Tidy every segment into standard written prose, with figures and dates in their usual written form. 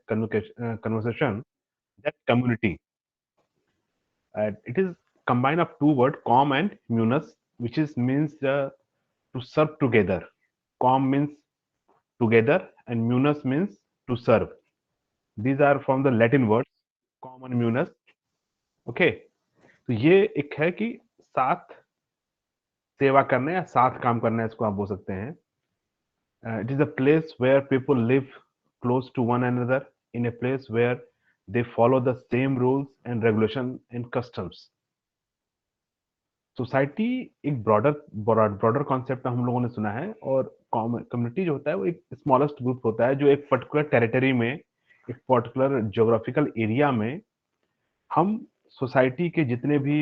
conversation, that community. It is combined of two words, com and munus, which is means to serve together. Com means together and munus means to serve. These are from the Latin words com and munus. Okay, तो ये एक है कि साथ सेवा करना या साथ काम करना, इसको आप बोल सकते हैं. It is a place where people live close to one another, in a place where they follow the same rules and regulation and customs. Society एक ब्रॉडर कॉन्सेप्ट हम लोगों ने सुना है, और कम्युनिटी जो होता है वो एक स्मॉलेस्ट ग्रुप होता है जो एक पर्टिकुलर टेरिटरी में, एक पर्टिकुलर ज्योग्राफिकल एरिया में हम सोसाइटी के जितने भी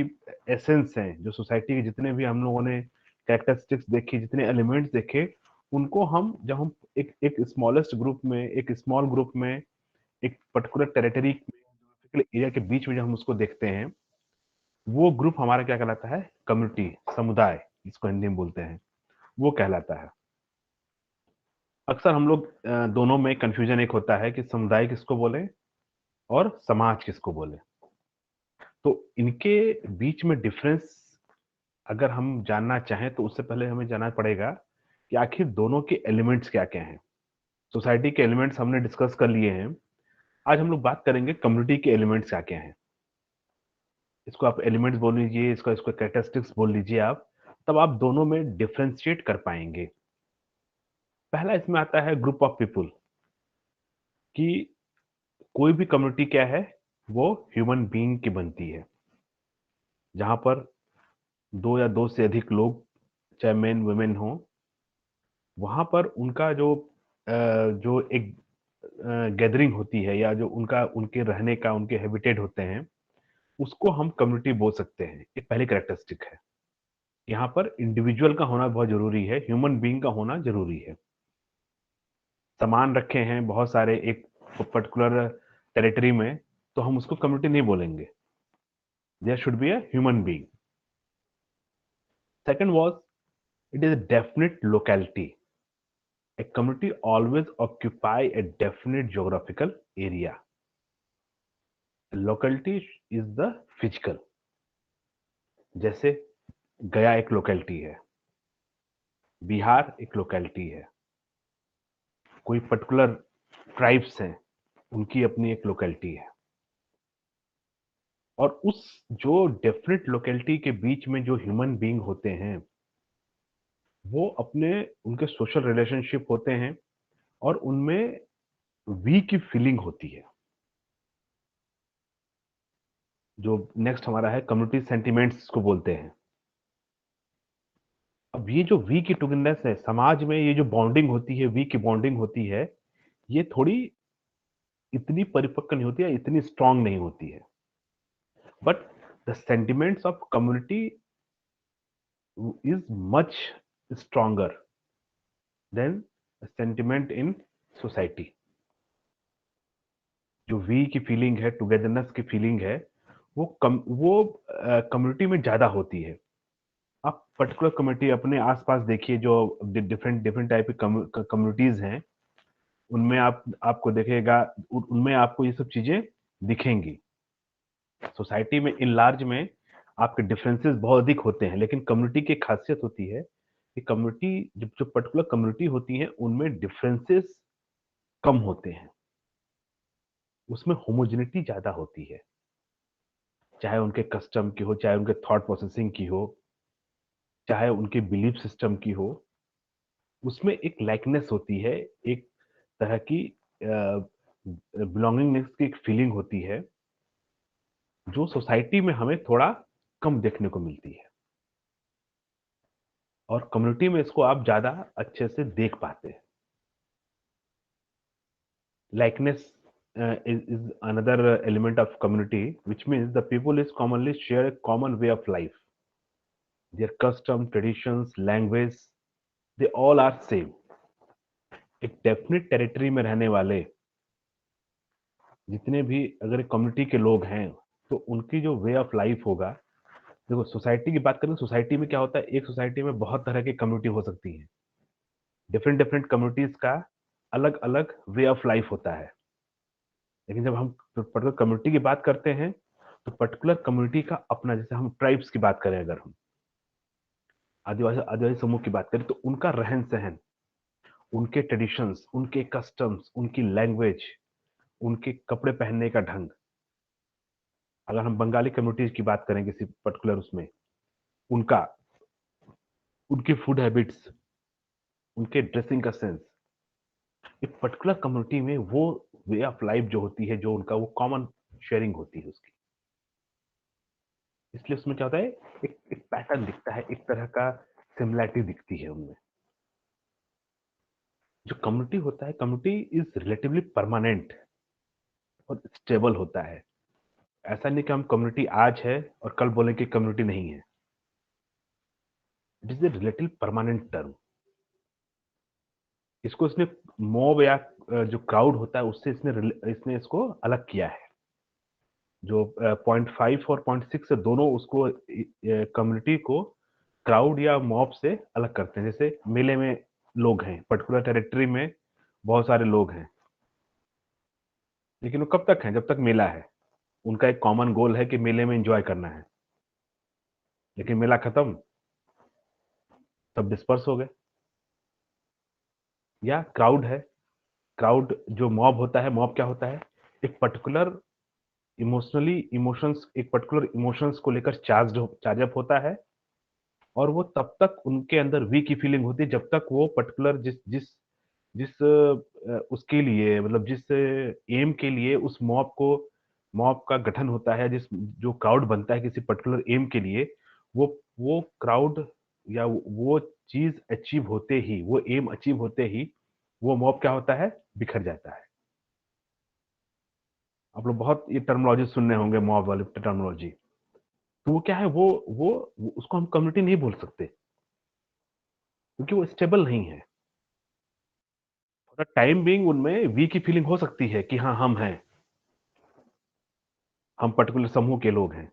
एसेंस हैं, जो सोसाइटी के जितने भी हम लोगों ने कैरेक्टरिस्टिक्स देखी, जितने एलिमेंट्स देखे, उनको हम जब हम एक स्मॉलेस्ट ग्रुप में, एक स्मॉल ग्रुप में, एक पर्टिकुलर टेरिटरी ज्योग्राफिकल एरिया के बीच में जब हम उसको देखते हैं, वो ग्रुप हमारा क्या कहलाता है? कम्युनिटी, समुदाय, जिसको हिंदी में बोलते हैं, वो कहलाता है. अक्सर हम लोग दोनों में कंफ्यूजन एक होता है कि समुदाय किसको बोले और समाज किसको बोले. तो इनके बीच में डिफरेंस अगर हम जानना चाहें तो उससे पहले हमें जानना पड़ेगा कि आखिर दोनों के एलिमेंट्स क्या क्या हैं. सोसाइटी के एलिमेंट्स हमने डिस्कस कर लिए हैं. आज हम लोग बात करेंगे कम्युनिटी के एलिमेंट्स क्या क्या हैं. इसको आप एलिमेंट्स बोल लीजिए, इसको कैरेक्टरिस्टिक्स बोल लीजिए आप, तब आप दोनों में डिफरेंशिएट कर पाएंगे. पहला इसमें आता है ग्रुप ऑफ पीपुल, कि कोई भी कम्युनिटी क्या है, वो ह्यूमन बीइंग की बनती है, जहां पर दो या दो से अधिक लोग, चाहे मेन वुमेन हो, वहां पर उनका जो एक गैदरिंग होती है, या जो उनके रहने का, उनके हैबिटेट होते हैं, उसको हम कम्युनिटी बोल सकते हैं. ये पहली कैरेक्टरिस्टिक है. यहाँ पर इंडिविजुअल का होना बहुत जरूरी है, ह्यूमन बीइंग का होना जरूरी है. सामान रखे हैं बहुत सारे एक पर्टिकुलर टेरिटरी में, तो हम उसको कम्युनिटी नहीं बोलेंगे. There should be a human being. Second was, it is a definite locality. A community always occupy a definite geographical area. Locality is the physical. जैसे गया एक लोकेलिटी है, बिहार एक लोकेलिटी है, कोई पर्टिकुलर ट्राइब्स हैं, उनकी अपनी एक लोकेलिटी है. और उस जो डेफिनेट लोकेलिटी के बीच में जो ह्यूमन बीइंग होते हैं, वो अपने उनके सोशल रिलेशनशिप होते हैं, और उनमें वी की फीलिंग होती है. जो नेक्स्ट हमारा है कम्युनिटी सेंटिमेंट्स को बोलते हैं. अब ये जो वी की टुगेदरनेस है, समाज में ये जो बॉन्डिंग होती है, वी की बॉन्डिंग होती है, ये थोड़ी इतनी परिपक्व नहीं होती है, इतनी स्ट्रांग नहीं होती है. But the sentiments of community is much stronger than sentiment in society. जो वी की फीलिंग है, टुगेदरनेस की फीलिंग है, वो कम्युनिटी में ज्यादा होती है. आप पर्टिकुलर कम्युनिटी अपने आसपास देखिए, जो डिफरेंट डिफरेंट टाइप की कम्युनिटीज हैं, उनमें आपको देखेगा, उनमें आपको ये सब चीजें दिखेंगी. सोसाइटी में इन लार्ज में आपके डिफरेंसेस बहुत अधिक होते हैं, लेकिन कम्युनिटी की खासियत होती है कि कम्युनिटी, जो पर्टिकुलर कम्युनिटी होती है, उनमें डिफरेंसेस कम होते हैं, उसमें होमोजेनिटी ज्यादा होती है. चाहे उनके कस्टम की हो, चाहे उनके थॉट प्रोसेसिंग की हो, चाहे उनके बिलीफ सिस्टम की हो, उसमें एक लाइकनेस होती है, एक तरह की बिलोंगिंगनेस की एक फीलिंग होती है, जो सोसाइटी में हमें थोड़ा कम देखने को मिलती है, और कम्युनिटी में इसको आप ज्यादा अच्छे से देख पाते हैं. Likeness is another element of community, which means the people is commonly share a common way of life. Their custom, traditions, language, they all are same. एक डेफिनेट टेरिटरी में रहने वाले जितने भी अगर कम्युनिटी के लोग हैं, तो उनकी जो वे ऑफ लाइफ होगा. देखो, सोसाइटी की बात करें, सोसाइटी में क्या होता है, एक सोसाइटी में बहुत तरह की कम्युनिटी हो सकती है. डिफरेंट डिफरेंट कम्युनिटीज का अलग अलग वे ऑफ लाइफ होता है. लेकिन जब हम पर्टिकुलर कम्युनिटी की बात करते हैं, तो पर्टिकुलर कम्युनिटी का अपना, जैसे हम ट्राइब्स की बात करें, अगर हम आदिवासी आदिवासी समूह की बात करें, तो उनका रहन-सहन, उनके ट्रेडिशंस, उनके कस्टम्स, उनकी लैंग्वेज, उनके कपड़े पहनने का ढंग। अगर हम बंगाली कम्युनिटीज़ की बात करें किसी पर्टिकुलर उसमें, उनका, उनकी फूड हैबिट्स, उनके ड्रेसिंग का सेंस, एक पर्टिकुलर कम्युनिटी में वो वे ऑफ लाइफ जो होती है, जो उनका वो कॉमन शेयरिंग होती है उसकी। इसलिए उसमें क्या होता है, एक पैटर्न दिखता है, एक तरह का सिमिलैरिटी दिखती है उनमें। जो कम्युनिटी होता है, कम्युनिटी इज़ रिलेटिवली परमानेंट और स्टेबल होता है। ऐसा नहीं कि हम कम्युनिटी आज है और कल बोलें कि कम्युनिटी नहीं है। It is a relative permanent term. इसको इसने मॉब या जो क्राउड होता है उससे इसने इसको अलग किया है। जो 0.5 और 0.6 दोनों उसको कम्युनिटी को क्राउड या मॉब से अलग करते हैं। जैसे मेले में लोग हैं, पर्टिकुलर टेरिटरी में बहुत सारे लोग हैं, लेकिन वो कब तक हैं? जब तक मेला है। उनका एक कॉमन गोल है कि मेले में एन्जॉय करना है। लेकिन मेला खत्म, सब डिस्पर्स हो गए। या क्राउड है, क्राउड जो मॉब होता है, मॉब क्या होता है? एक पर्टिकुलर एक पर्टिकुलर इमोशंस को लेकर चार्ज अप होता है, और वो तब तक उनके अंदर वी की फीलिंग होती है, जब तक वो पर्टिकुलर जिस जिस जिस उसके लिए, मतलब जिस एम के लिए उस मॉब का गठन होता है, जिस जो क्राउड बनता है किसी पर्टिकुलर एम के लिए, वो क्राउड या वो चीज़ अचीव होते ही, वो एम अचीव होते ही, वो मॉब क्या होता है? बिखर जाता है। आप लोग बहुत ये टर्मिनोलॉजी सुने होंगे, मॉब वाली टर्मिनोलॉजी। तो वो क्या है, वो उसको हम कम्युनिटी नहीं बोल सकते, क्योंकि वो स्टेबल नहीं है। फॉर द टाइम बीइंग उनमें वी की फीलिंग हो सकती है कि हाँ, हम हैं, हम पर्टिकुलर समूह के लोग हैं,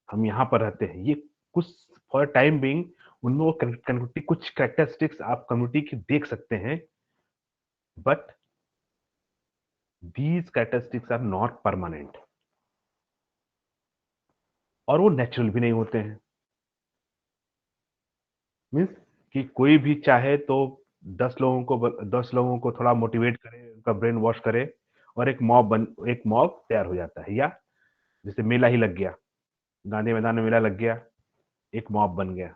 हम यहाँ पर रहते हैं। ये कुछ फॉर द टाइम बीइंग उनमें वो कनेक्टिविटी, कुछ कैरेक्टरिस्टिक्स आप कम्युनिटी की देख सकते हैं, but these characteristics are not permanent, और वो नेचुरल भी नहीं होते हैं। मीन्स कि कोई भी चाहे तो 10 लोगों को थोड़ा मोटिवेट करे, उनका ब्रेन वॉश करे, और एक मॉब तैयार हो जाता है। या जैसे मेला ही लग गया, गांधी मैदान में मेला लग गया, एक मॉब बन गया।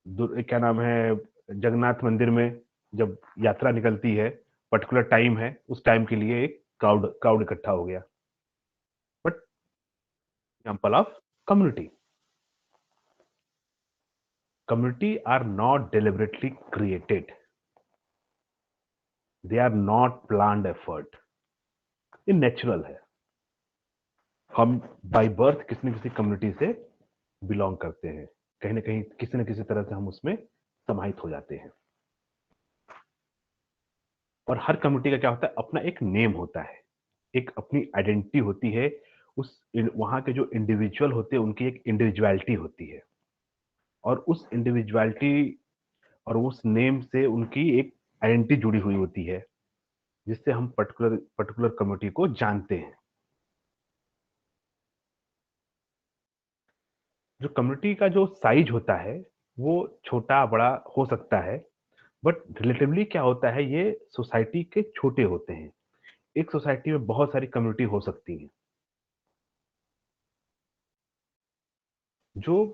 क्या नाम है, जगन्नाथ मंदिर में जब यात्रा निकलती है, पर्टिकुलर टाइम है, उस टाइम के लिए एक क्राउड इकट्ठा हो गया। But example of community, community are not deliberately created, they are not planned effort, ये नेचुरल है। हम बाय बर्थ किसी न किसी कम्युनिटी से बिलोंग करते हैं, कहीं ना कहीं किसी न किसी तरह से हम उसमें समाहित हो जाते हैं। और हर कम्युनिटी का क्या होता है, अपना एक नेम होता है, एक अपनी आइडेंटिटी होती है। वहाँ के जो इंडिविजुअल होते हैं, उनकी एक इंडिविजुअलिटी होती है, और उस इंडिविजुअलिटी और उस नेम से उनकी एक आइडेंटिटी जुड़ी हुई होती है, जिससे हम पर्टिकुलर पर्टिकुलर कम्युनिटी को जानते हैं। जो कम्युनिटी का जो साइज होता है, वो छोटा बड़ा हो सकता है, बट रिलेटिवली क्या होता है, ये सोसाइटी के छोटे होते हैं। एक सोसाइटी में बहुत सारी कम्युनिटी हो सकती हैं। जो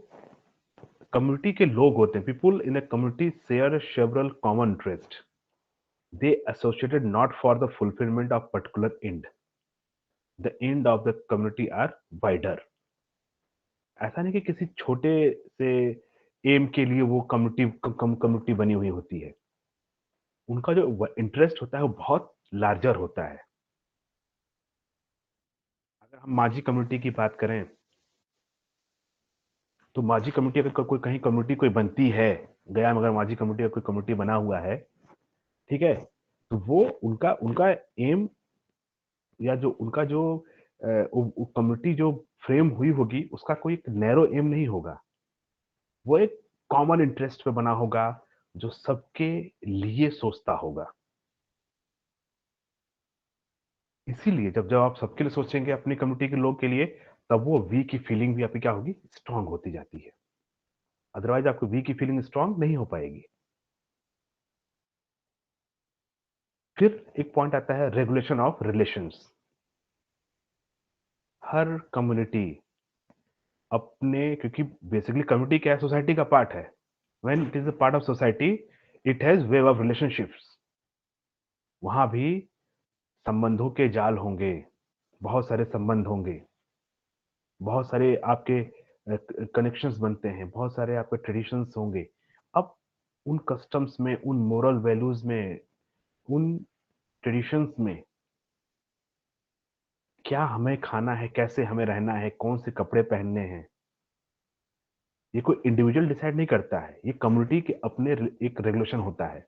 कम्युनिटी के लोग होते हैं, people in a community share several common interest, they associated not for the fulfilment of particular end, the end of the community are wider. ऐसा नहीं कि किसी छोटे से एम के लिए वो कम्युनिटी बनी हुई होती है। उनका जो इंटरेस्ट होता है वो बहुत लार्जर होता है। अगर हम माझी कम्युनिटी की बात करें, तो माझी कम्युनिटी अगर कोई कहीं कम्युनिटी कोई बनती है, गया में अगर माझी कम्युनिटी का कोई कम्युनिटी बना हुआ है, ठीक है, तो वो उनका उनका एम, या जो उनका जो कम्युनिटी जो फ्रेम हुई होगी, उसका कोई एक नैरो एम नहीं होगा। वो एक कॉमन इंटरेस्ट पे बना होगा, जो सबके लिए सोचता होगा। इसीलिए जब जब आप सबके लिए सोचेंगे, अपनी कम्युनिटी के लोग के लिए, तब वो वी की फीलिंग भी आपकी क्या होगी, स्ट्रांग होती जाती है। अदरवाइज आपको वी की फीलिंग स्ट्रांग नहीं हो पाएगी। फिर एक पॉइंट आता है regulation of relations. Her community अपने, क्योंकि बेसिकली कम्युनिटी क्या है, सोसाइटी का पार्ट है। When it is a part of society, it has wave of relationships. वहां भी संबंधों के जाल होंगे, बहुत सारे संबंध होंगे, बहुत सारे आपके कनेक्शंस बनते हैं, बहुत सारे आपके ट्रेडिशंस होंगे। अब उन कस्टम्स में, उन मोरल वैल्यूज में, उन ट्रेडिशंस में क्या हमें खाना है, कैसे हमें रहना है, कौन से कपड़े पहनने हैं, ये कोई इंडिविजुअल डिसाइड नहीं करता है, ये कम्युनिटी के अपने एक रेगुलेशन होता है।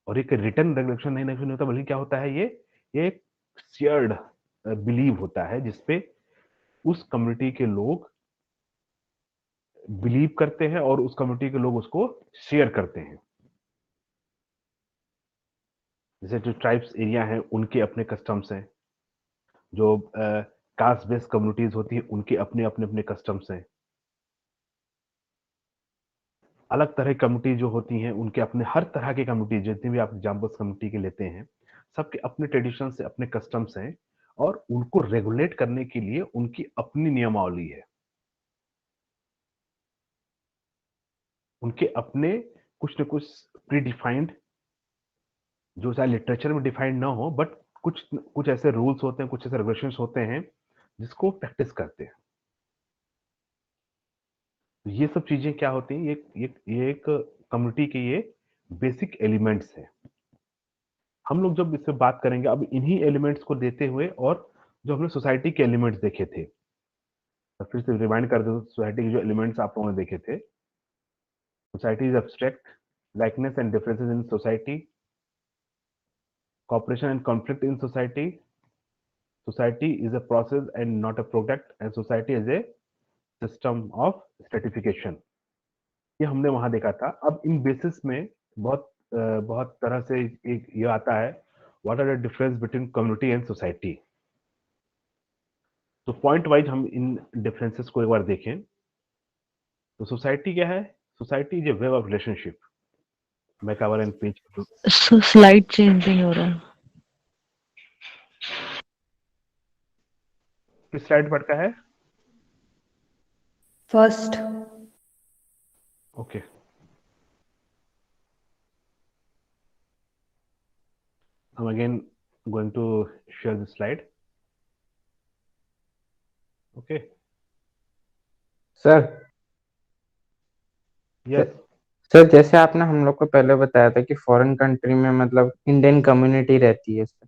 और एक रिटर्न रेगुलेशन नहीं होता, बल्कि क्या होता है, ये एक शेयर्ड बिलीव होता है, जिसपे उस कम्युनिटी के लोग बिलीव करते हैं और उस कम्युनिटी के लोग उसको शेयर करते हैं। जैसे जो ट्राइब्स एरिया है, उनके अपने कस्टम्स हैं। जो कास्ट बेस्ड कम्युनिटीज होती है, उनके अपने अपने अपने कस्टम्स हैं। अलग तरह की कम्युनिटी जो होती हैं, उनके अपने, हर तरह की कम्युनिटी, जितनी भी आप एग्जाम्पल्स कम्युनिटी के लेते हैं, सबके अपने ट्रेडिशंस से, अपने कस्टम्स हैं, और उनको रेगुलेट करने के लिए उनकी अपनी नियमावली है, उनके अपने कुछ न कुछ प्री डिफाइंड, जो चाहे लिटरेचर में डिफाइंड ना हो, बट कुछ कुछ ऐसे रूल्स होते हैं, कुछ ऐसे रेगुलेशंस होते हैं जिसको प्रैक्टिस करते हैं। तो ये सब चीजें क्या होती हैं, ये एक कम्युनिटी के ये बेसिक एलिमेंट्स हैं। हम लोग जब इससे बात करेंगे, अब इन्हीं एलिमेंट्स को देते हुए, और जो हमने सोसाइटी के एलिमेंट्स देखे थे, तो फिर से रिमाइंड कर दो, सोसाइटी के जो एलिमेंट्स आप लोगों ने देखे थे। Society is abstract, likeness and differences in society, cooperation and conflict in society, society is a process and not a product, and society is a system of stratification। ये हमने वहां देखा था। अब इन बेसिस में बहुत तरह से एक ये आता है, what are the difference between community and society. तो पॉइंट वाइज हम इन डिफरेंसेस को एक बार देखें। तो सोसाइटी क्या है? Society is a web of relationship. मैं cover and page slide changing हो रहा है। किस स्लाइड पर का है? First. Okay, I'm again going to share the slide. Okay. Sir Yes. Sir जैसे आपने हम लोग को पहले बताया था कि फॉरेन कंट्री में मतलब इंडियन कम्युनिटी रहती है सर,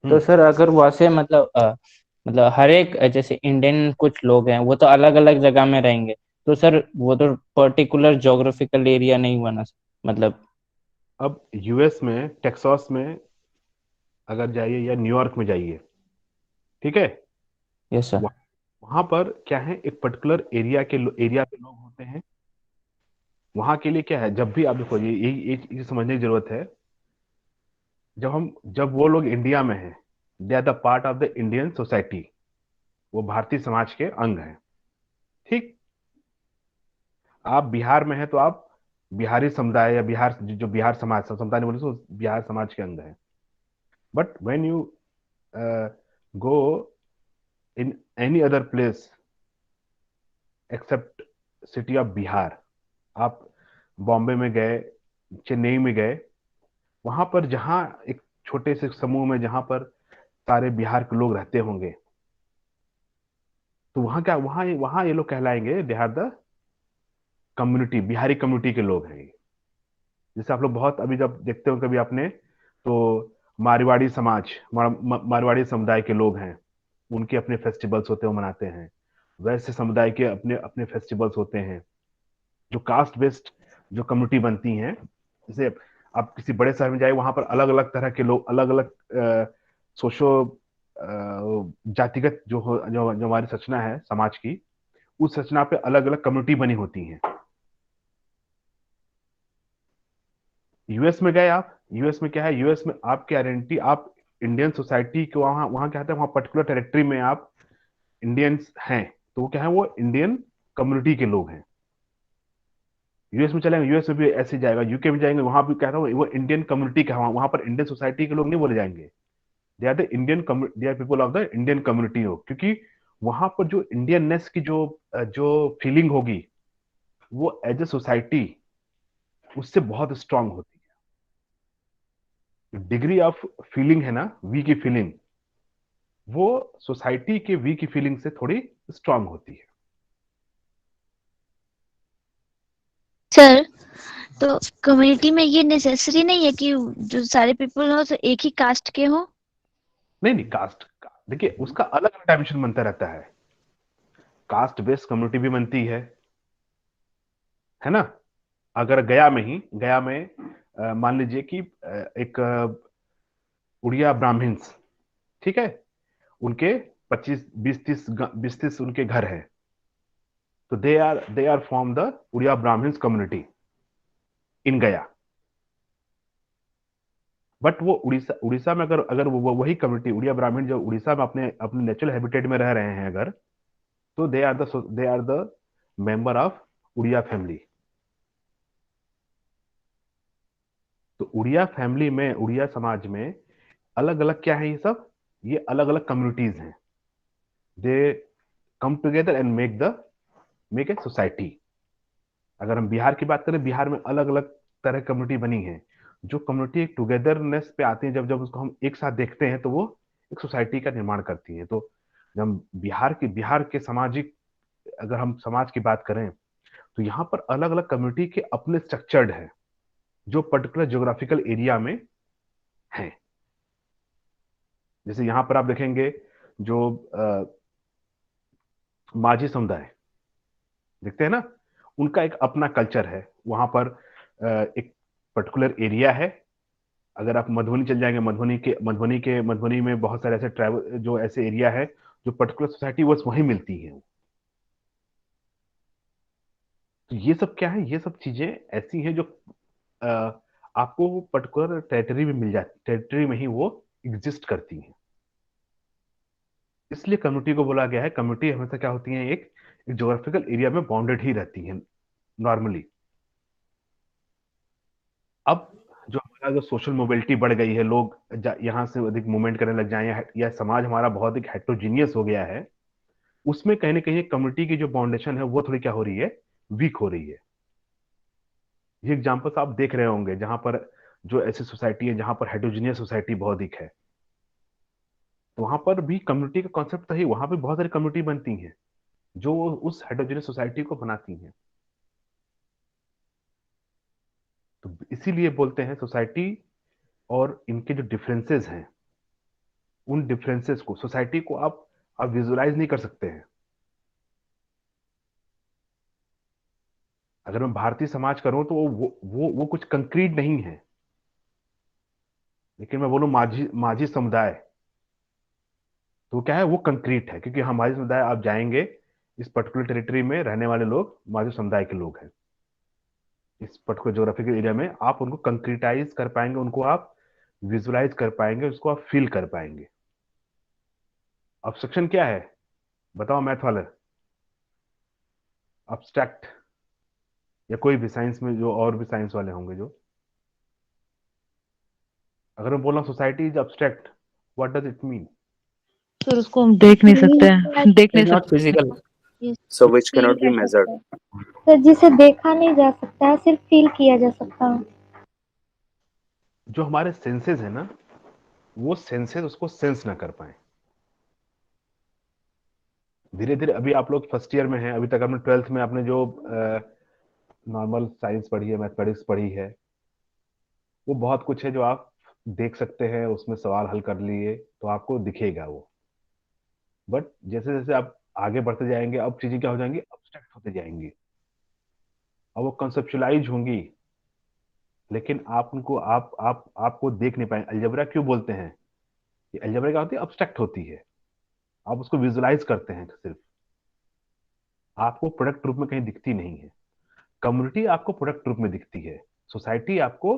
तो सर अगर वैसे मतलब हर एक जैसे इंडियन कुछ लोग हैं वो तो अलग अलग जगह में रहेंगे, तो सर वो तो पर्टिकुलर ज्योग्राफिकल एरिया नहीं बना मतलब। अब यूएस में टेक्सास में अगर जाइए या न्यूयॉर्क में जाइए, ठीक है, यस सर। वहां पर क्या है, एक पर्टिकुलर एरिया के लोग होते हैं। वहां के लिए क्या है, जब भी आप देखो, ये चीज समझने की जरूरत है। जब वो लोग इंडिया में हैं, they are the part of the Indian society, वो भारतीय समाज के अंग हैं। ठीक। आप बिहार में हैं तो आप बिहारी समुदाय या बिहार जो बिहार समाज, समुदाय नहीं बोले तो बिहार समाज के अंग हैं। But when you go in any other place except city of Bihar, आप बॉम्बे में गए, चेन्नई में गए, वहां पर जहां एक छोटे से समूह में जहां पर सारे बिहार के लोग रहते होंगे, तो वहां क्या, वहां ये लोग कहलाएंगे, they are the community, Bihari community के लोग हैं ये। जैसे आप लोग बहुत अभी जब देखते हो कभी आपने, तो मारवाड़ी समाज, मारवाड़ी समुदाय के लोग हैं, उनके अपने फेस्टिवल्स होते हैं, वो मनाते हैं। वैसे समुदाय के अपने अपने फेस्टिवल्स होते हैं। जो कास्ट बेस्ड जो कम्युनिटी बनती हैं, जैसे आप किसी बड़े शहर में जाए, वहां पर अलग अलग तरह के लोग, अलग अलग सोशो जातिगत जो हमारी संरचना है समाज की, उस संरचना पे अलग अलग कम्युनिटी बनी होती हैं। यूएस में गए आप, यूएस में क्या है, यूएस में आपकी आइडेंटिटी, आप इंडियन सोसाइटी के वहाँ वहाँ क्या होता है, वहाँ पर्टिकुलर टेरिटरी में आप इंडियंस हैं तो वो क्या है, वो इंडियन कम्युनिटी के लोग हैं। यूएस में चलेंगे, यूएस में भी ऐसे ही जाएगा, यूके में जाएंगे, वहां भी कहता हूँ वो इंडियन कम्युनिटी का, वहां पर इंडियन सोसाइटी के लोग नहीं बोले जाएंगे। They are the Indian, they are people of the Indian community हो, क्योंकि वहां पर जो इंडियननेस की जो फीलिंग होगी वो एज ए सोसाइटी उससे बहुत स्ट्रांग होती है। डिग्री ऑफ फीलिंग है ना, वी की फीलिंग, वो सोसाइटी के वी की फीलिंग से थोड़ी स्ट्रांग होती है। सर, तो कम्युनिटी में ये नेसेसरी नहीं है कि जो सारे पीपल हो तो एक ही कास्ट के हो? नहीं नहीं, कास्ट देखिए उसका अलग अलग डायमेंशन बनता रहता है। कास्ट बेस्ड कम्युनिटी भी बनती है ना। अगर गया में मान लीजिए कि एक उड़िया ब्राह्मण्स, ठीक है, उनके 25 20 30 उनके घर हैं, तो they are from the Oriya Brahmins community in Gaya. But वो उड़ीसा उड़ीसा में अगर अगर वो वही कम्युनिटी उड़िया ब्राह्मण जो उड़ीसा में अपने अपने नेचुरल हैबिटेट में रह रहे हैं अगर, तो they are the member of Oriya family. तो उड़िया फैमिली में, उड़िया समाज में अलग अलग क्या है, ये अलग अलग कम्युनिटीज हैं। They come together and make a society. अगर हम बिहार की बात करें, बिहार में अलग अलग तरह की कम्युनिटी बनी है। जो कम्युनिटी एक टुगेदरनेस पे आती है, जब जब उसको हम एक साथ देखते हैं तो वो एक सोसाइटी का निर्माण करती है। तो जब हम बिहार के सामाजिक, अगर हम समाज की बात करें, तो यहाँ पर अलग अलग कम्युनिटी के अपने स्ट्रक्चर्ड है जो पर्टिकुलर ज्योग्राफिकल एरिया में है। जैसे यहाँ पर आप देखेंगे जो माझी समुदाय देखते हैं ना, उनका एक अपना कल्चर है। वहां पर एक पर्टिकुलर एरिया है। अगर आप मधुबनी चल जाएंगे, मधुबनी में बहुत सारे ऐसे ट्राइबल जो ऐसे एरिया है जो पर्टिकुलर सोसाइटी बस वहीं मिलती है। तो ये सब क्या है, ये सब चीजें ऐसी हैं जो अ, आपको पर्टिकुलर टेरिटरी में मिल जाती, टेरिटरी में ही वो एग्जिस्ट करती हैं। इसलिए कम्युनिटी को बोला गया है, कम्युनिटी हमेशा क्या होती है, एक ज्योग्राफिकल एरिया में बाउंडेड ही रहती है नॉर्मली। अब जो हमारा जो सोशल मोबिलिटी बढ़ गई है, लोग यहाँ से अधिक मूवमेंट करने लग जाए, या समाज हमारा बहुत एक हेट्रोजीनियस हो गया है, उसमें कहीं ना कहीं कम्युनिटी की जो फाउंडेशन है वो थोड़ी क्या हो रही है, वीक हो रही है। ये एग्जाम्पल्स आप देख रहे होंगे जहां पर जो ऐसी सोसाइटी है जहां पर हेट्रोजीनियस सोसाइटी बहुत अधिक है, तो वहां पर भी कम्युनिटी का कॉन्सेप्ट सही, वहां पे बहुत सारी कम्युनिटी बनती हैं जो उस हेट्रोजीनियस सोसाइटी को बनाती हैं। तो इसीलिए बोलते हैं सोसाइटी और इनके जो डिफरेंसेस हैं, उन डिफरेंसेस को, सोसाइटी को आप विजुलाइज नहीं कर सकते हैं। अगर मैं भारतीय समाज करूं तो वो कुछ कंक्रीट नहीं है। लेकिन मैं बोलूं माझी माझी समुदाय, तो क्या है, वो कंक्रीट है, क्योंकि हाँ माझी समुदाय आप जाएंगे, इस पर्टिकुलर टेरिटरी में रहने वाले लोग माझी समुदाय के लोग हैं। इस पर्टिकुलर ज्योग्राफिकल एरिया में आप उनको कंक्रीटाइज कर पाएंगे, उनको आप विजुलाइज कर पाएंगे, उसको आप फील कर पाएंगे। ऑब्स्ट्रक्शन क्या है, बताओ मैथ वाले? अब्स्ट्रैक्ट, या कोई भी साइंस में जो और भी साइंस वाले होंगे जो, अगर मैं बोल रहा हूँ society is abstract, what does it mean? Sir उसको हम देख नहीं सकते हैं, देख नहीं It's not सकते। physical. So which cannot be measured. Sir जिसे देखा नहीं जा सकता है, सिर्फ फील किया जा सकता है। जो हमारे सेंसेस है ना, वो सेंसेस उसको सेंस ना कर पाए। धीरे धीरे, अभी आप लोग फर्स्ट ईयर में हैं, अभी तक आपने 12th में आपने जो नॉर्मल साइंस पढ़ी है, मैथमेटिक्स पढ़ी है, वो बहुत कुछ है जो आप देख सकते हैं, उसमें सवाल हल कर लिए तो आपको दिखेगा वो। बट जैसे जैसे आप आगे बढ़ते जाएंगे, अब चीजें क्या हो जाएंगी, अब्स्ट्रैक्ट होते जाएंगी, अब वो कंसेप्चुलाइज होंगी, लेकिन आप उनको आपको देख नहीं पाएंगे। अलजेब्रा क्यों बोलते हैं? ये अलजेब्रा क्या होती है, अब्स्ट्रैक्ट होती है, आप उसको विजुलाइज करते हैं सिर्फ, आपको प्रोडक्ट रूप में कहीं दिखती नहीं है। कम्युनिटी आपको प्रोडक्ट रूप में दिखती है, सोसाइटी आपको,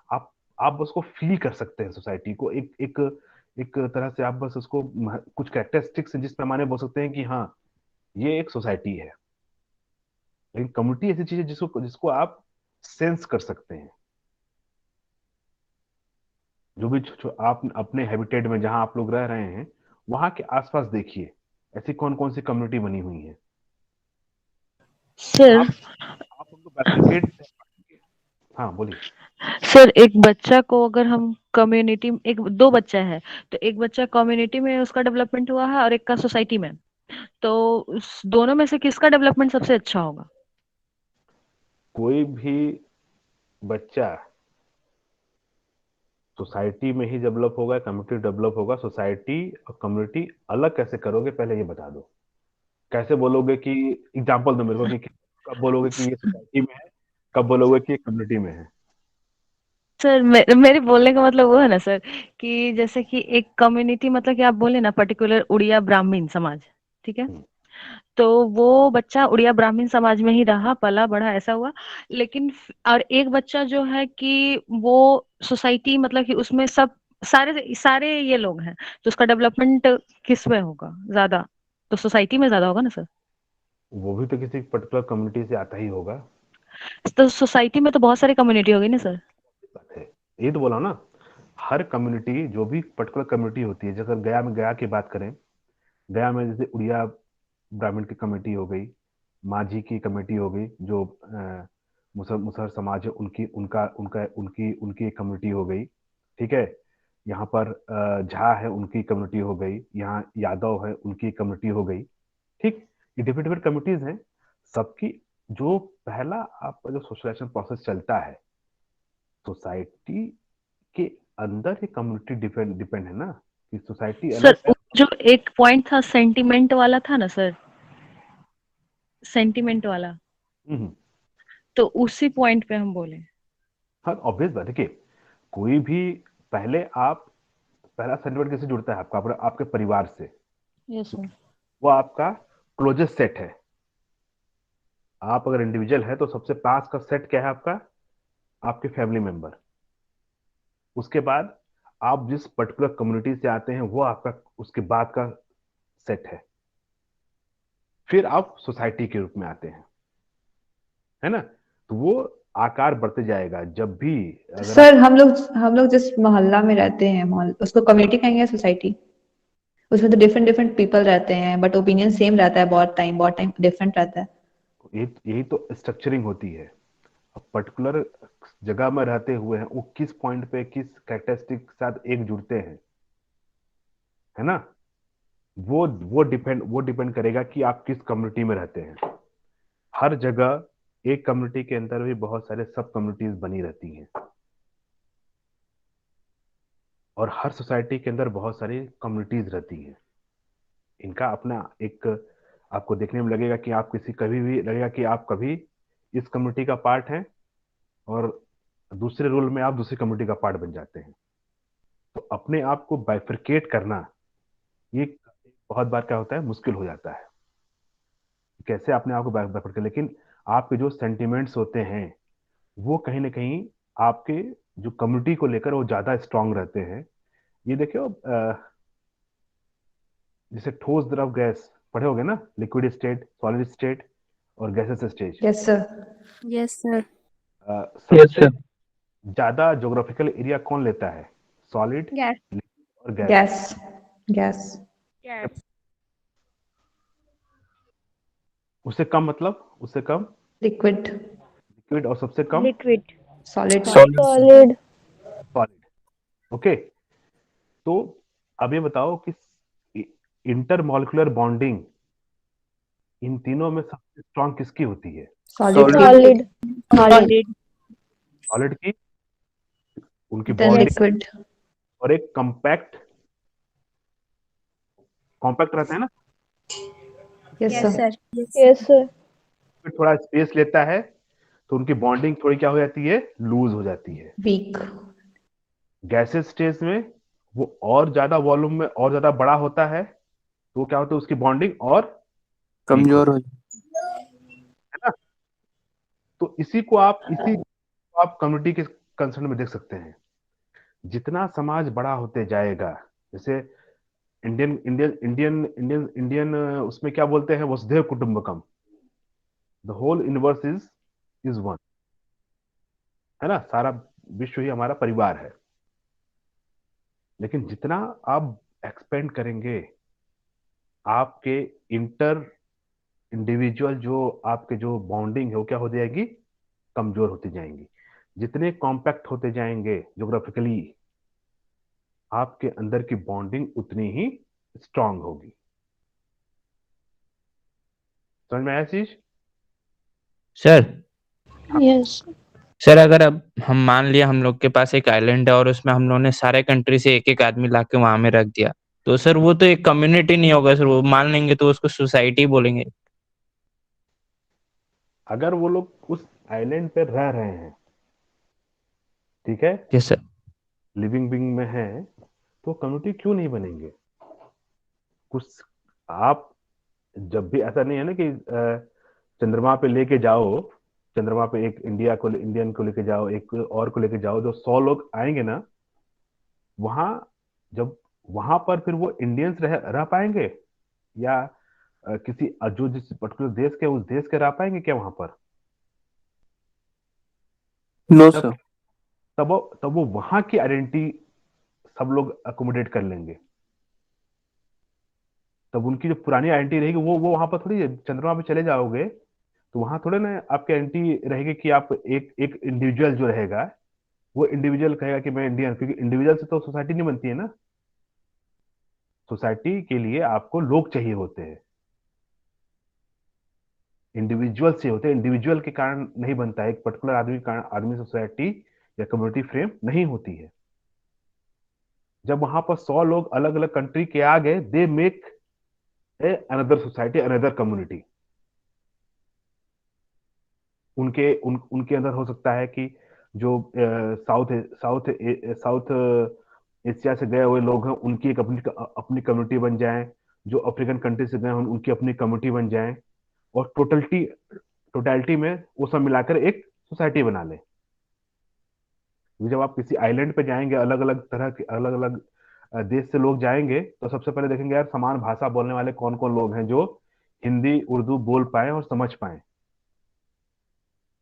आप आप उसको फील कर सकते हैं, सोसाइटी को एक एक एक तरह से आप बस उसको कुछ कैरेक्टरिस्टिक्स जिस पैमाने बोल सकते हैं कि हाँ ये एक सोसाइटी है। लेकिन कम्युनिटी ऐसी चीज है जिसको जिसको आप सेंस कर सकते हैं। जो भी आप अपने हैबिटेट में जहां आप लोग रह रहे हैं वहां के आसपास देखिए ऐसी कौन कौन सी कम्युनिटी बनी हुई है। सर आप उनको बैरिकेड। हाँ बोलिए। सर एक बच्चा को अगर हम कम्युनिटी, एक दो बच्चा है तो एक बच्चा कम्युनिटी में उसका डेवलपमेंट हुआ है और एक का सोसाइटी में, तो उस दोनों में से किसका डेवलपमेंट सबसे अच्छा होगा? कोई भी बच्चा सोसाइटी में ही डेवलप होगा, कम्युनिटी डेवलप होगा। सोसाइटी और कम्युनिटी अलग कैसे करोगे पहले ये बता दो। कैसे बोलोगे कि एग्जांपल दो मेरे को कि कब बोलोगे कि ये सोसाइटी में है, कब बोलोगे कि ये कम्युनिटी में है। सर मेरे बोलने का मतलब वो है ना सर, कि जैसे कि एक कम्युनिटी मतलब कि आप बोले ना पर्टिकुलर उड़िया ब्राह्मण समाज, ठीक है, हम्म। तो वो बच्चा उड़िया ब्राह्मण समाज में ही रहा, पला बढ़ा, ऐसा हुआ। लेकिन और एक बच्चा जो है कि वो सोसाइटी मतलब कि उसमें सब सारे सारे ये लोग हैं, तो उसका डेवलपमेंट किस में होगा ज्यादा? तो सोसाइटी में ज्यादा होगा ना सर। वो भी तो किसी पर्टिकुलर कम्युनिटी से आता ही होगा। तो सोसाइटी में तो बहुत सारी कम्युनिटी होगी ना सर। बात है, ये तो बोला ना। हर कम्युनिटी जो भी पर्टिकुलर कम्युनिटी होती है, जैसे गया में गया की बात करें, गया में जैसे उड़िया ब्राह्मण की कमेटी हो गई, माझी की कमेटी हो गई, जो मुसहर समाज है उनकी उनका उनका उनकी उनकी एक कम्युनिटी हो गई। ठीक है। यहाँ पर झा है उनकी कम्युनिटी हो गई, यहाँ यादव है उनकी कम्युनिटी हो गई। ठीक। ये डिफरेंट डिफरेंट कम्युनिटीज हैं सबकी। जो पहला आपका जो सोशलाइजेशन प्रोसेस चलता है सोसाइटी के अंदर, ये कम्युनिटी डिपेंड डिपेंड है ना कि सोसाइटी सर अलग है। जो एक पॉइंट था सेंटिमेंट वाला था ना सर, सेंटिमेंट वाला, हम्म। तो उसी पॉइंट पे हम बोले। हाँ ऑब्वियस बात है कि कोई भी पहले आप पहला सेंटिमेंट किससे जुड़ता है आपका आपके परिवार से। Yes sir. वो आपका क्लोजेस्ट सेट है। आप अगर इंडिविजुअल है तो सबसे पास का सेट क्या है आपका? आपके फैमिली मेंबर। उसके बाद आप जिस पर्टिकुलर कम्युनिटी से आते हैं वो आपका उसके बाद का सेट है। फिर आप सोसाइटी के रूप में आते हैं, है ना। तो वो आकार बढ़ते जाएगा जब भी अगर आप। सर हम लोग जिस मोहल्ला में रहते हैं, मोहल्ला उसको कम्युनिटी कहेंगे या सोसाइटी? उसमें तो डिफरेंट डिफरेंट पीपल रहते हैं बट ओपिनियन सेम रहता है, बहुत टाइम डिफरेंट रहता है। यही तो स्ट्रक्चरिंग होती है। अब पर्टिकुलर जगह में रहते हुए हैं वो किस पॉइंट पे किस कैरेक्टरिस्टिक के साथ एक जुड़ते हैं, है ना। वो डिपेंड करेगा कि आप किस कम्युनिटी में रहते हैं। हर जगह एक कम्युनिटी के अंदर भी बहुत सारे सब कम्युनिटीज बनी रहती हैं, और हर सोसाइटी के अंदर बहुत सारी कम्युनिटीज रहती हैं। इनका अपना एक आपको देखने में लगेगा कि आप किसी कभी भी लगेगा कि आप कभी इस कम्युनिटी का पार्ट हैं, और दूसरे रोल में आप दूसरी कम्युनिटी का पार्ट बन जाते हैं। तो अपने आप को बाइफरकेट करना ये बहुत बार क्या होता है, मुश्किल हो जाता है। कैसे अपने आप को बाइफरकेट, लेकिन आपके जो सेंटिमेंट्स होते हैं वो कहीं ना कहीं आपके जो कम्युनिटी को लेकर वो ज्यादा स्ट्रांग रहते हैं। ये देखियो जैसे ठोस द्रव गैस पढ़े होगे ना, लिक्विड स्टेट, सॉलिड स्टेट और gases stage. Yes sir. Yes sir. सबसे ज्यादा ज्योग्राफिकल एरिया कौन लेता है? Solid, gas. लिक्विड और गैस। गैस। गैस। गैस। उससे कम मतलब उससे कम लिक्विड। लिक्विड, और सबसे कम liquid. Solid. Solid. Solid. Okay. तो अब ये बताओ कि इंटरमॉलिक्यूलर बॉन्डिंग इन तीनों में सबसे स्ट्रांग किसकी होती है? सॉलिड की। सॉलिड। सॉलिड। सॉलिड की, उनकी देन बॉन्डिंग। लिक्विड। और एक कॉम्पैक्ट कॉम्पैक्ट रहता है ना, yes yes sir. Sir. Yes sir. फिर थोड़ा स्पेस लेता है तो उनकी बॉन्डिंग थोड़ी क्या हो जाती है, लूज हो जाती है। वीक। गैसेस स्टेज में वो और ज्यादा वॉल्यूम में और ज्यादा बड़ा होता है, तो वो क्या होता है, उसकी बॉन्डिंग और वीक कमजोर होती हो है ना। तो इसी को आप कम्युनिटी के कंसर्न में देख सकते हैं। जितना समाज बड़ा होते जाएगा जैसे Indian Indian Indian Indian Indian उसमें क्या बोलते हैं, वसुधैव कुटुंबकम, the whole universe is one, है ना, सारा विश्व ही हमारा परिवार है। लेकिन जितना आप एक्सपेंड करेंगे, आपके इंटर इंडिविजुअल जो आपके जो बॉन्डिंग है वो क्या हो जाएगी, कमजोर होती जाएंगी। जितने कॉम्पैक्ट होते जाएंगे ज्योग्राफिकली, आपके अंदर की बॉन्डिंग उतनी ही स्ट्रांग होगी। समझ में आया चीज? सर यस सर अगर अब हम मान लिया हम लोग के पास एक आइलैंड है और उसमें हम लोगों ने सारे कंट्री से एक एक आदमी ला के वहां में रख दिया, तो सर वो तो एक कम्युनिटी नहीं होगा सर, वो मान लेंगे तो उसको सोसाइटी बोलेंगे। अगर वो लोग उस आइलैंड पे रह रहे हैं, ठीक है, यस सर। लिविंग बीइंग में है, तो कम्युनिटी क्यों नहीं बनेंगे? कुछ आप जब भी, ऐसा नहीं है ना कि चंद्रमा पे लेके जाओ, चंद्रमा पे एक इंडियन को लेके जाओ, एक और को लेके जाओ, जो 100 लोग आएंगे ना वहां, जब वहां पर फिर वो इंडियंस रह पाएंगे, या किसी जो जिस पर्टिकुलर देश के, उस देश के रह पाएंगे क्या वहां पर? No, तब sir. तब वो वहां की आइडेंटिटी सब लोग अकोमोडेट कर लेंगे। तब उनकी जो पुरानी आइडेंटिटी रहेगी वो वहां पर थोड़ी है। चंद्रमा पे चले जाओगे तो वहां थोड़े ना आपकी आइडेंटिटी रहेगी कि आप एक एक इंडिविजुअल जो रहेगा, वो इंडिविजुअल कहेगा कि मैं इंडियन, क्योंकि इंडिविजुअल से तो सोसाइटी नहीं बनती है ना। सोसाइटी के लिए आपको लोग चाहिए होते हैं, इंडिविजुअल से होते हैं। इंडिविजुअल के कारण नहीं बनता है, एक पर्टिकुलर आदमी के कारण आदमी सोसाइटी या कम्युनिटी फ्रेम नहीं होती है। जब वहां पर 100 लोग अलग अलग कंट्री के आ गए, they make a another society, another community. उनके अंदर हो सकता है कि जो साउथ एशिया से गए हुए लोग हैं, उनकी एक अपनी अपनी कम्युनिटी बन जाए। जो अफ्रीकन कंट्री से गए हैं उनकी अपनी कम्युनिटी बन जाए, और टोटलिटी में वो सब मिलाकर एक सोसाइटी बना ले। जब आप किसी आइलैंड पे जाएंगे, अलग अलग तरह के अलग अलग देश से लोग जाएंगे, तो सबसे पहले देखेंगे यार समान भाषा बोलने वाले कौन कौन लोग हैं जो हिंदी उर्दू बोल पाए और समझ पाए।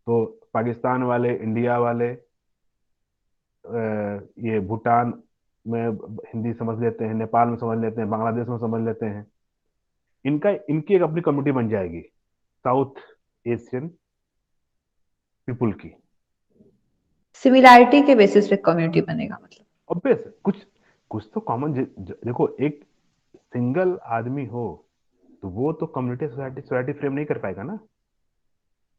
तो पाकिस्तान वाले, इंडिया वाले, ये भूटान में हिंदी समझ लेते हैं, नेपाल में समझ लेते हैं, बांग्लादेश में समझ लेते हैं। इनकी एक अपनी कम्युनिटी बन जाएगी साउथ एशियन पीपुल की। सिमिलैरिटी के बेसिस पे कम्युनिटी बनेगा मतलब। ऑब्वियस कुछ कुछ तो कॉमन, देखो एक सिंगल आदमी हो तो वो तो कम्युनिटी सोसाइटी सोसाइटी फ्रेम नहीं कर पाएगा ना।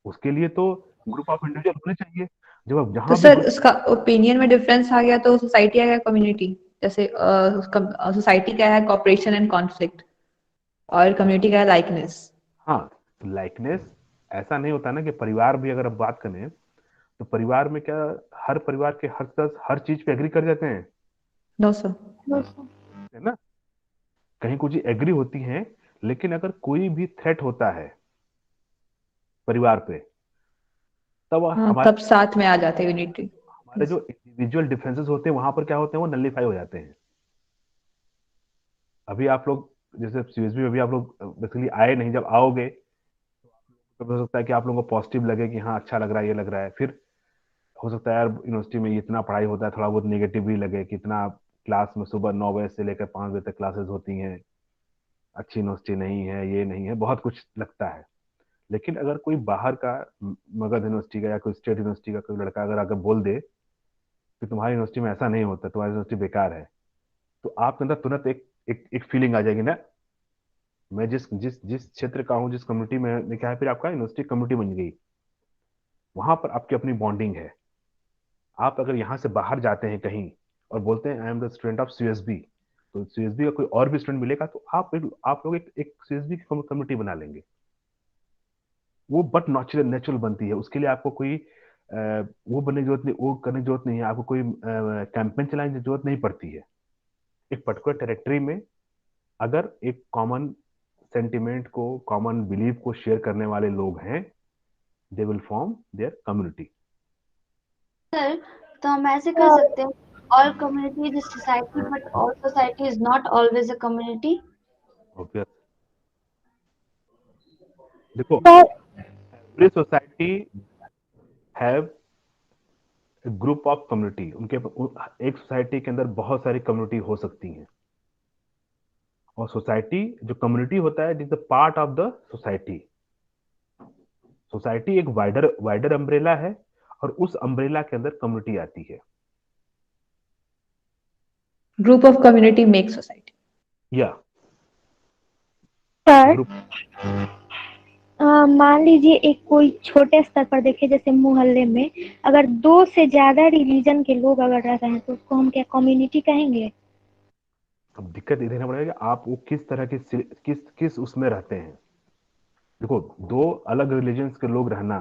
उसके लिए तो ग्रुप ऑफ इंडिविजुअल होने चाहिए। जब आप तो जहां भी सर उसका ओपिनियन में डिफरेंस आ गया तो सोसाइटी आ गया कम्युनिटी। जैसे सोसाइटी क्या है, कॉपरेशन एंड कॉन्फ्लिक्ट, और कम्युनिटी क्या है, लाइकनेस। हाँ, लाइकनेस ऐसा नहीं होता ना कि परिवार भी अगर आप बात करें तो परिवार में क्या हर परिवार के हर सदस्य हर चीज पे एग्री कर जाते हैं? No sir. है ना, कहीं कुछ एग्री होती हैं। लेकिन अगर कोई भी थ्रेट होता है परिवार पे, तब हाँ, हमारे तब साथ में आ जाते हैं यूनिटी। हमारे जो इंडिविजुअल डिफरेंसेस होते हैं वहां पर क्या होते हैं, वो नलिफाई हो जाते हैं। अभी आप लोग जैसे सीएसबी में भी आप लोग बेसिकली आए नहीं, जब आओगे तो हो सकता है कि आप लोगों को पॉजिटिव लगे कि हाँ अच्छा लग रहा है, ये लग रहा है। फिर हो सकता है यार यूनिवर्सिटी में इतना पढ़ाई होता है, थोड़ा बहुत नेगेटिव भी लगे कि इतना क्लास में सुबह 9 बजे से लेकर 5 बजे तक क्लासेस होती हैं, अच्छी यूनिवर्सिटी नहीं है, ये नहीं है, बहुत कुछ लगता है। लेकिन अगर कोई बाहर का मगध यूनिवर्सिटी का या कोई स्टेट यूनिवर्सिटी का कोई लड़का अगर आकर बोल दे कि तुम्हारी यूनिवर्सिटी में ऐसा नहीं होता, तुम्हारी यूनिवर्सिटी बेकार है, तो आपके अंदर तुरंत एक फीलिंग आ जाएगी ना, मैं जिस जिस जिस क्षेत्र का हूँ, जिस कम्युनिटी में क्या है, फिर आपका यूनिवर्सिटी कम्युनिटी बन गई। वहां पर आपकी अपनी बॉन्डिंग है। आप अगर यहाँ से बाहर जाते हैं कहीं और बोलते हैं I am the student of CSB, तो सीएसबी का कोई और भी स्टूडेंट मिलेगा तो आप लोग एक सीएसबी की कम्युनिटी बना लेंगे। वो बट नेचुरल बनती है। उसके लिए आपको कोई वो बनने की जरूरत नहीं, वो करने की जरूरत नहीं है, आपको कोई कैंपेन चलाने की जरूरत नहीं पड़ती है। एक पर्टिकुलर टेरिटरी में अगर एक कॉमन सेंटिमेंट को, कॉमन बिलीफ को शेयर करने वाले लोग हैं, they will form their community. Sir, तो हम ऐसे कर सकते हैं all community is a society, but all society is not always a community. Obvious. देखो, sir every society have group of community. एक सोसाइटी के अंदर बहुत सारी कम्युनिटी हो सकती हैं, और सोसाइटी जो कम्युनिटी होता है, it is the part of the society. Society एक वाइडर वाइडर अम्ब्रेला है, और उस अम्ब्रेला के अंदर कम्युनिटी आती है। Group of community makes society. या सर ग्रुप। मान लीजिए एक कोई छोटे स्तर पर देखे, जैसे मोहल्ले में अगर 2 से ज्यादा रिलीजन के लोग अगर रह रहे हैं तो उसको हम क्या कम्युनिटी कहेंगे? अब दिक्कत ये देखना पड़ेगा कि आप वो किस तरह की किस उसमें रहते हैं। देखो, दो अलग रिलीजन्स के लोग रहना,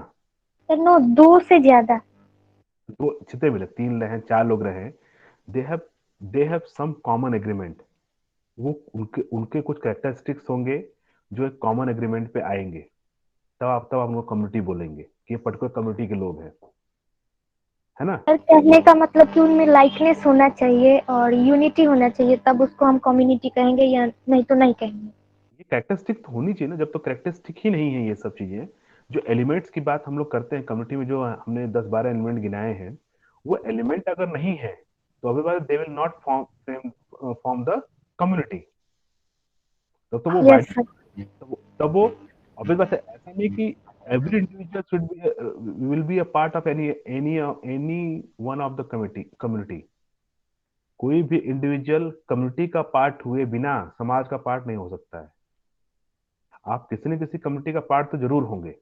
सर नो, 2 से ज्यादा। दो जितने भी 3 रहे, 4 लोग रहे, they have some common agreement. वो उनके उनके कुछ कैरेक्टरिस्टिक्स होंगे जो एक कॉमन एग्रीमेंट पे आएंगे, तब आप उनको कम्युनिटी बोलेंगे कि ये पर्टिकुलर कम्युनिटी के लोग हैं, है ना। सर कहने का मतलब कि उनमें लाइकनेस होना चाहिए और यूनिटी होना चाहिए, तब उसको हम कम्युनिटी कहेंगे, या नहीं तो नहीं कहेंगे? ये कैरेक्टरिस्टिक तो होनी चाहिए ना। जब तो कैरेक्टरिस्टिक ही नहीं है ये सब चीजें, जो एलिमेंट्स की बात हम लोग करते हैं कम्युनिटी में, जो हमने 10-12 एलिमेंट गिनाए हैं, वो एलिमेंट अगर नहीं है तो अभी they will not form the community. तो वो यस वाइड, सर। तब वो ऑब्वियस बात है। ऐसा नहीं कि every individual should be will be a part of any one of the community. कोई भी इंडिविजुअल कम्युनिटी का पार्ट हुए बिना समाज का पार्ट नहीं हो सकता है। आप किसी न किसी कम्युनिटी का पार्ट तो जरूर होंगे।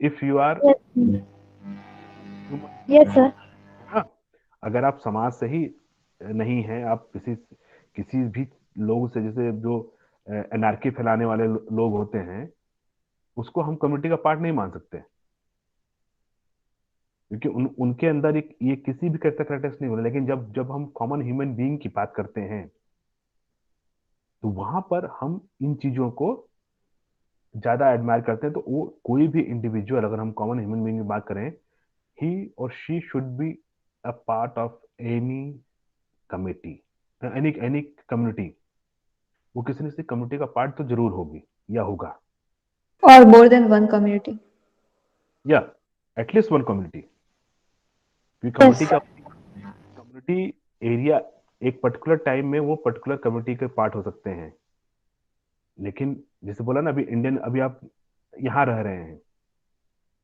If you are human, yes sir. ना, अगर आप समाज से ही नहीं हैं, आप किसी भी लोग से, जैसे जो एनार्की फैलाने वाले लोग होते हैं, उसको हम कम्युनिटी का पार्ट नहीं मान सकते, क्योंकि उनके अंदर एक ये किसी भी कैरेक्टरिस्टिक्स नहीं हो रहे। लेकिन जब जब हम कॉमन ह्यूमन बीइंग की बात करते हैं, तो वहां पर हम इन चीजों को ज्यादा एडमायर करते हैं। तो वो कोई भी इंडिविजुअल, अगर हम कॉमन ह्यूमन बीइंग की बात करें, he or she should be a part of any committee, any community। वो किसी न किसी कम्युनिटी का पार्ट तो जरूर होगी या होगा, Or more than one community. या एटलीस्ट वन कम्युनिटी। क्योंकि यस सर। कम्युनिटी एरिया एक पर्टिकुलर टाइम में वो पर्टिकुलर कम्युनिटी के पार्ट हो सकते हैं। लेकिन जैसे बोला ना, अभी आप यहाँ रह रहे हैं,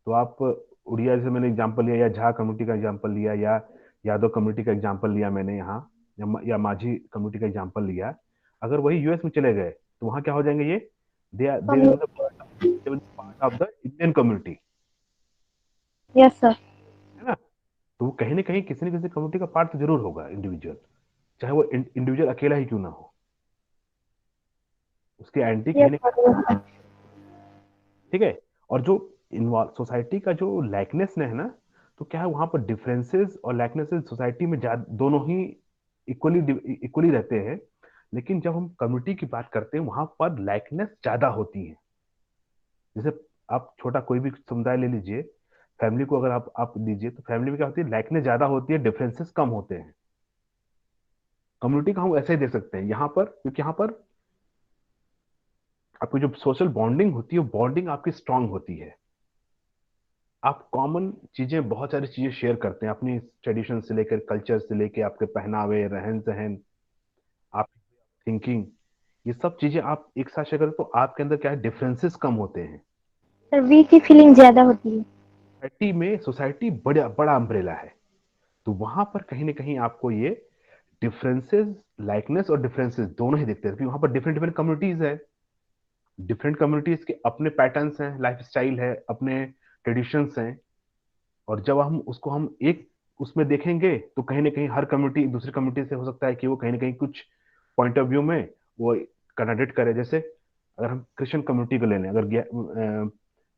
तो आप उड़िया, जैसे मैंने एग्जांपल लिया, या झा कम्युनिटी का एग्जांपल लिया, या यादव कम्युनिटी का एग्जांपल लिया मैंने यहाँ, या माझी कम्युनिटी का एग्जांपल लिया। अगर वही यूएस में चले गए तो वहां क्या हो जाएंगे ये? They will be part of the Indian community, yes sir. है ना। तो वो कहीं ना कहीं किसी न किसी कम्युनिटी का पार्ट तो जरूर होगा इंडिविजुअल, चाहे वो इंडिविजुअल अकेला ही क्यों ना हो, उसकी आइडेंटिटी कहीं यस ना, सर। ठीक है। और जो इन्वॉल्व सोसाइटी का जो लाइकनेस है ना, तो क्या है, वहां पर डिफरेंसेस और लाइकनेसेस सोसाइटी में दोनों ही इक्वली इक्वली रहते हैं। लेकिन जब हम कम्युनिटी की बात करते हैं, वहां पर लाइकनेस ज्यादा होती है। जैसे आप छोटा कोई भी समुदाय ले लीजिए, फैमिली को अगर आप लीजिए, तो फैमिली में क्या होती है, लाइकनेस ज्यादा होती है, डिफरेंसेस कम होते हैं। कम्युनिटी का हम ऐसे ही देख सकते हैं यहाँ पर, क्योंकि यहाँ पर आपकी जो सोशल बॉन्डिंग होती है, बॉन्डिंग आपकी स्ट्रांग होती है। आप कॉमन चीजें, बहुत सारी चीजें शेयर करते हैं, अपनी ट्रेडिशन से लेकर, कल्चर से लेकर, आपके पहनावे, रहन सहन, आप थिंकिंग, ये सब चीजें आप एक साथ शेयर करते, तो आपके अंदर क्या है, डिफरेंसेस कम होते हैं। सर वी की फीलिंग ज्यादा होती है। सोसाइटी बड़ा बड़ा अम्ब्रेला है, तो वहां पर कहीं ना कहीं आपको ये डिफरेंसेस, लाइकनेस और डिफरेंसेस दोनों ही दिखते हैं, क्योंकि वहां पर डिफरेंट डिफरेंट कम्युनिटीज है। डिफरेंट कम्युनिटीज के अपने पैटर्न्स हैं, लाइफ स्टाइल है, अपने ट्रेडिशंस हैं। और जब हम एक उसमें देखेंगे, तो कहीं ना कहीं हर कम्युनिटी दूसरी कम्युनिटी से हो सकता है कि वो कहीं ना कहीं कुछ पॉइंट ऑफ व्यू में वो कनेक्ट करे। जैसे अगर हम क्रिश्चियन कम्युनिटी को ले लें, अगर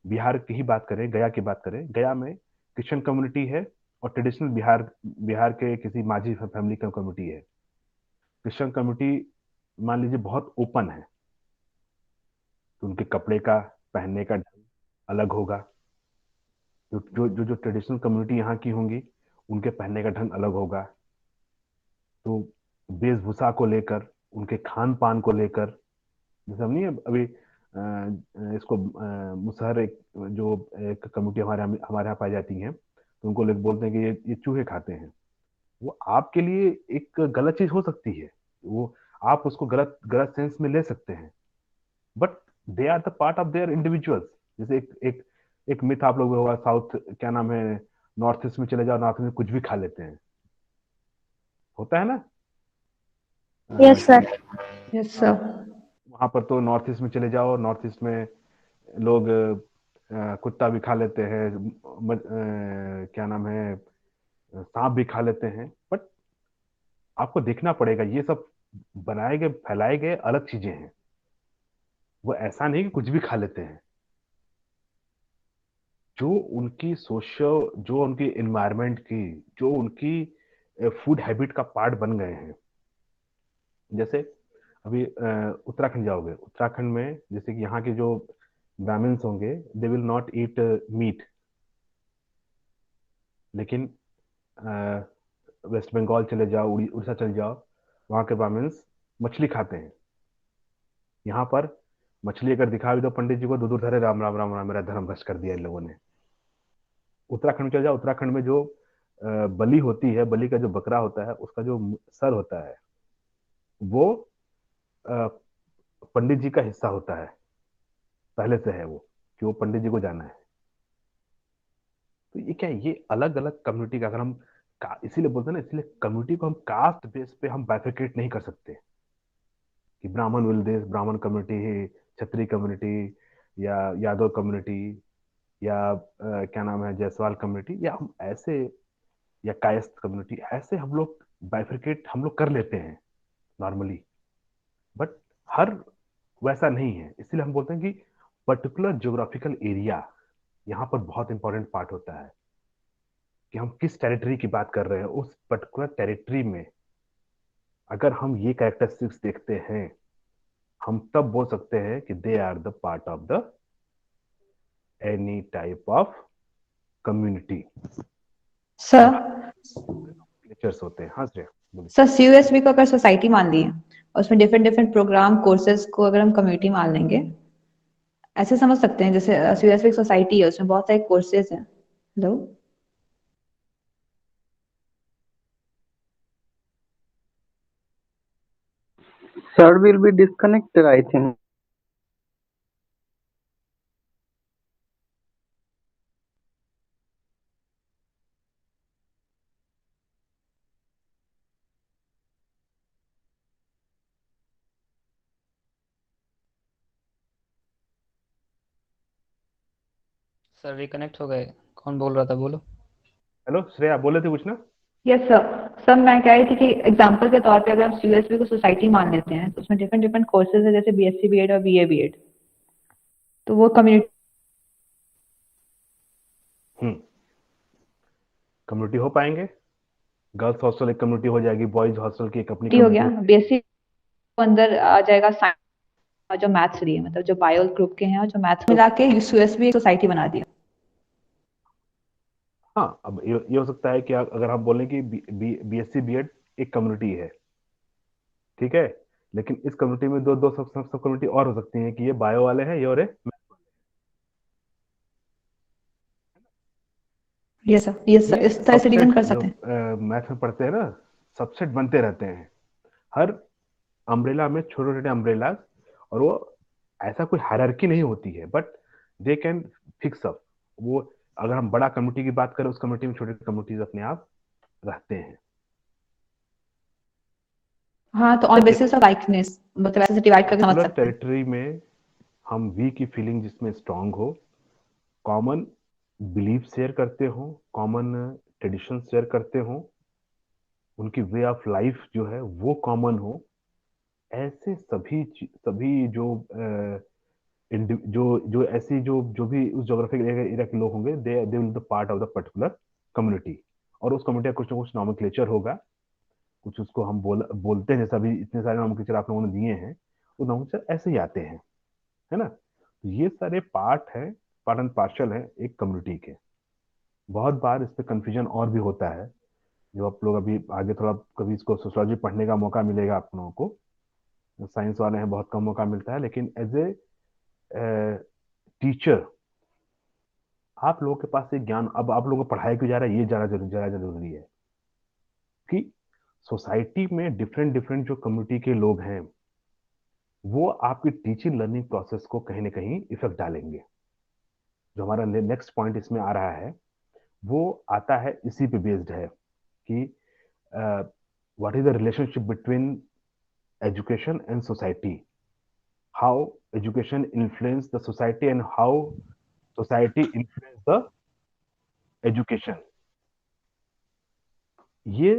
बिहार की ही बात करें, गया की बात करें, गया में क्रिश्चियन कम्युनिटी है, और ट्रेडिशनल बिहार बिहार के किसी माझी फैमिली का कम्युनिटी है। क्रिश्चियन कम्युनिटी मान लीजिए बहुत ओपन है, तो उनके कपड़े का, पहनने का ढंग अलग होगा। जो जो जो, जो ट्रेडिशनल कम्युनिटी यहाँ की होंगी, उनके पहनने का ढंग अलग होगा, तो वेशभूषा को लेकर, उनके खान पान को लेकर, जैसे हम नहीं अभी इसको मुसहर एक जो एक कम्युनिटी हमारे यहाँ पाई जाती है, तो उनको लोग बोलते हैं कि ये चूहे खाते हैं। वो आपके लिए एक गलत चीज हो सकती है, वो आप उसको गलत गलत सेंस में ले सकते हैं, but they are the part of their individuals. जैसे एक मिथ आप लोगों को होगा, साउथ क्या नाम है, नॉर्थ ईस्ट में चले जाओ, नॉर्थ ईस्ट में कुछ भी खा लेते हैं, होता है ना। Yes sir. Yes sir. वहां पर तो नॉर्थ ईस्ट में चले जाओ, नॉर्थ ईस्ट में लोग कुत्ता भी खा लेते हैं, क्या नाम है, सांप भी खा लेते हैं, बट आपको देखना पड़ेगा ये सब बनाए गए फैलाए गए अलग चीजें हैं। वो ऐसा नहीं कि कुछ भी खा लेते हैं। जो उनकी सोशल, जो उनकी एनवायरनमेंट की, जो उनकी फूड हैबिट का पार्ट बन गए हैं। जैसे अभी उत्तराखंड जाओगे, उत्तराखंड में जैसे कि यहाँ के जो ब्राह्मण्स होंगे, they will not eat meat, लेकिन वेस्ट बंगाल चले जाओ, उड़ीसा चले जाओ, वहाँ के ब्राह्मण्स मछली खाते हैं। यहाँ पर मछली अगर दिखा भी दो पंडित जी को, दूर दूर धरे राम राम राम राम, मेरा धर्म भ्रष्ट कर दिया इन लोगों ने। उत्तराखंड में चले जाओ, उत्तराखंड में जो बलि होती है, बलि का जो बकरा होता है, उसका जो सर होता है, वो अ, पंडित जी का हिस्सा होता है, पहले से है वो, कि वो पंडित जी को जाना है। तो ये क्या है, ये अलग अलग कम्युनिटी का, अगर हम इसीलिए बोलते हैं ना, इसीलिए कम्युनिटी को हम कास्ट बेस पे हम बाइफरकेट नहीं कर सकते कि ब्राह्मण विल दिस, ब्राह्मण कम्युनिटी ही, क्षत्रिय कम्युनिटी, या यादव कम्युनिटी, या क्या नाम है, जायसवाल कम्युनिटी, या हम ऐसे, या कायस्थ कम्युनिटी, ऐसे हम लोग बाइफरकेट हम लोग कर लेते हैं नॉर्मली, बट हर वैसा नहीं है। इसलिए हम बोलते हैं कि पर्टिकुलर ज्योग्राफिकल एरिया यहाँ पर बहुत इंपॉर्टेंट पार्ट होता है, कि हम किस टेरिटरी की बात कर रहे हैं। उस पर्टिकुलर टेरिटरी में अगर हम ये कैरेक्टरिस्टिक्स देखते हैं, हम तब बोल सकते हैं कि they are the part of the any type of community. Sir lectures होते हैं। हाँ श्रेया बोलिए। सर सीयूएसबी को अगर सोसाइटी मान ली है और उसमें डिफरेंट डिफरेंट प्रोग्राम कोर्सेज को अगर हम कम्युनिटी मान लेंगे, ऐसे समझ सकते हैं जैसे सीयूएसबी एक सोसाइटी है, उसमें बहुत सारे कोर्सेज हैं। Hello Sir will be disconnected, I think. Sir reconnect हो गए। कौन बोल रहा था, बोलो। हेलो श्रेया, बोले थे कुछ ना। Yes sir. सर मैं कह रही थी कि एग्जांपल के तौर पे अगर हम सीयूएसबी को सोसाइटी मान लेते हैं तो उसमें डिफरेंट डिफरेंट कोर्सेज है, जैसे बीएससी बीएड और बीए बीएड, तो वो कम्युनिटी कम्युनिटी हो पाएंगे। गर्ल्स हॉस्टल एक कम्युनिटी हो जाएगी, बॉयज हॉस्टल की एक अपनी हो गया। कम्युनिटी। बीएससी अंदर आ जाएगा साइंस और जो मैथ्स लिए, मतलब जो बायो ग्रुप के हैं और जो मैथ्स मिला के सीयूएसबी एक सोसाइटी बना दिया। हाँ, अब ये हो सकता है कि अगर हम बोलें कि बीएससी बीएड एक कम्युनिटी है, ठीक है, लेकिन इस कम्युनिटी में दो दो सब कम्युनिटी और हो सकती हैं, कि ये बायो वाले हैं, ये और यस सर, इस तरह से डिवीजन सबसेट, कर जो सकते हैं। मैथ में पढ़ते हैं ना, सबसेट बनते रहते हैं हर अम्ब्रेला में, छोटे छोटे अम्ब्रेलाज, और वो ऐसा कोई हायरार्की नहीं होती है, but they can fix up. वो अगर हम बड़ा कम्युनिटी की बात करें, उस कम्युनिटी में छोटे कम्युनिटीज अपने आप रहते हैं। हाँ, तो ऑन बेसिस ऑफ लाइकनेस मतलब ऐसे डिवाइड करके समझ पर्टिकुलर सकते हैं। टेरिटरी में हम वी की फीलिंग जिसमें स्ट्रांग हो, कॉमन बिलीफ शेयर करते हो, कॉमन ट्रेडिशन शेयर करते हो, उनकी वे ऑफ लाइफ जो है वो कॉमन हो, ऐसे सभी जो ऐसी जो भी उस जोग्राफिकल एरिया के लोग होंगे, they will the part of the particular community. और उस कम्युनिटी का कुछ ना कुछ नॉमेनक्लेचर होगा, कुछ उसको हम बोलते हैं, जैसे अभी इतने सारे नॉमेनक्लेचर आप लोगों ने दिए हैं, वो नॉमेनक्लेचर ऐसे ही आते हैं, है ना। तो ये सारे पार्ट हैं, पार्ट एंड पार्शल है एक कम्युनिटी के। बहुत बार इस पे कंफ्यूजन और भी होता है, जो आप लोग अभी आगे थोड़ा कभी इसको सोशियोलॉजी पढ़ने का मौका मिलेगा आप लोगों को, साइंस वाले हैं बहुत कम मौका मिलता है, लेकिन एज ए टीचर आप लोगों के पास एक ज्ञान, अब आप लोगों को पढ़ाया क्यों जा रहा है ये ज़्यादा जरूरी है कि सोसाइटी में डिफरेंट डिफरेंट जो कम्युनिटी के लोग हैं वो आपकी टीचिंग लर्निंग प्रोसेस को कहीं ना कहीं इफेक्ट डालेंगे। जो हमारा नेक्स्ट पॉइंट इसमें आ रहा है वो आता है इसी पे बेस्ड है कि what is the relationship between education and society, how education influence the society and how society influence the education। ये